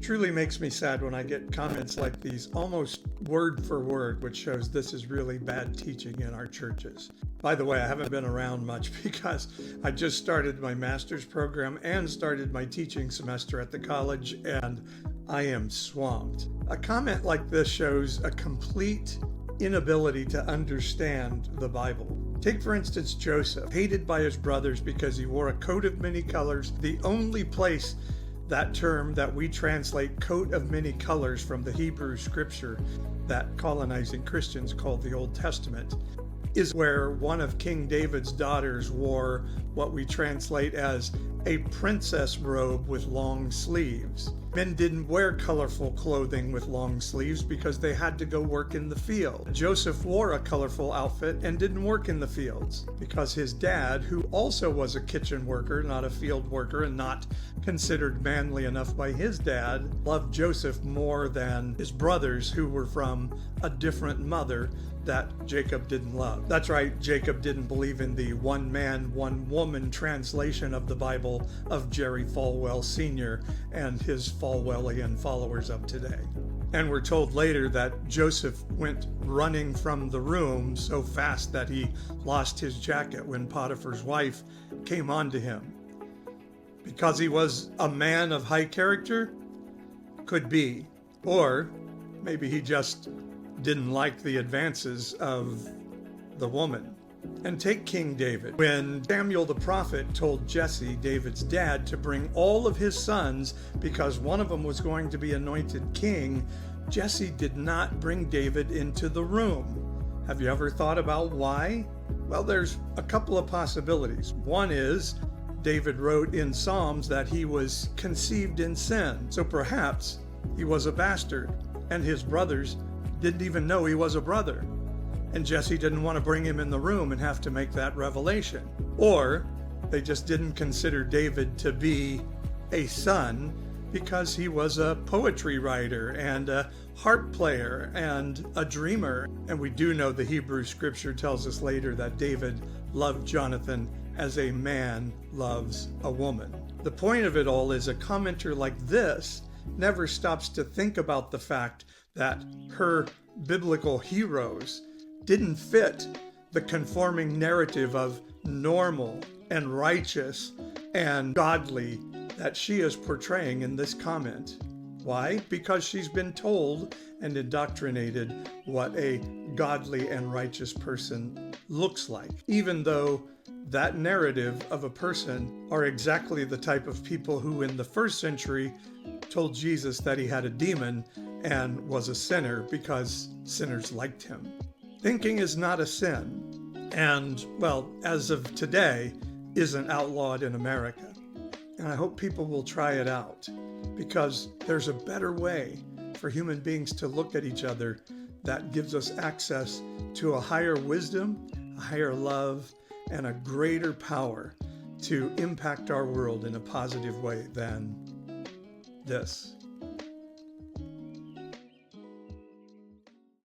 Truly makes me sad when I get comments like these, almost word for word, which shows this is really bad teaching in our churches. By the way, I haven't been around much because I just started my master's program and started my teaching semester at the college, and I am swamped. A comment like this shows a complete inability to understand the Bible. Take, for instance, Joseph, hated by his brothers because he wore a coat of many colors. The only place that term that we translate coat of many colors from the Hebrew scripture that colonizing Christians called the Old Testament is where one of King David's daughters wore what we translate as a princess robe with long sleeves. Men didn't wear colorful clothing with long sleeves because they had to go work in the field. Joseph wore a colorful outfit and didn't work in the fields because his dad, who also was a kitchen worker, not a field worker, and not considered manly enough by his dad, loved Joseph more than his brothers who were from a different mother that Jacob didn't love. That's right, Jacob didn't believe in the one man, one woman translation of the Bible of Jerry Falwell Sr. and his Falwellian followers of today. And we're told later that Joseph went running from the room so fast that he lost his jacket when Potiphar's wife came on to him. Because he was a man of high character? Could be. Or maybe he just didn't like the advances of the woman. And take King David. When Samuel the prophet told Jesse, David's dad, to bring all of his sons because one of them was going to be anointed king, Jesse did not bring David into the room. Have you ever thought about why? Well, there's a couple of possibilities. One is David wrote in Psalms that he was conceived in sin, so perhaps he was a bastard, and his brothers didn't even know he was a brother. And Jesse didn't want to bring him in the room and have to make that revelation. Or they just didn't consider David to be a son because he was a poetry writer and a harp player and a dreamer. And we do know the Hebrew scripture tells us later that David loved Jonathan as a man loves a woman. The point of it all is a commenter like this never stops to think about the fact that her biblical heroes didn't fit the conforming narrative of normal and righteous and godly that she is portraying in this comment. Why? Because she's been told and indoctrinated what a godly and righteous person looks like, even though that narrative of a person are exactly the type of people who in the first century told Jesus that he had a demon and was a sinner because sinners liked him. Thinking is not a sin, and, well, as of today, isn't outlawed in America. And I hope people will try it out, because there's a better way for human beings to look at each other that gives us access to a higher wisdom, a higher love, and a greater power to impact our world in a positive way than this.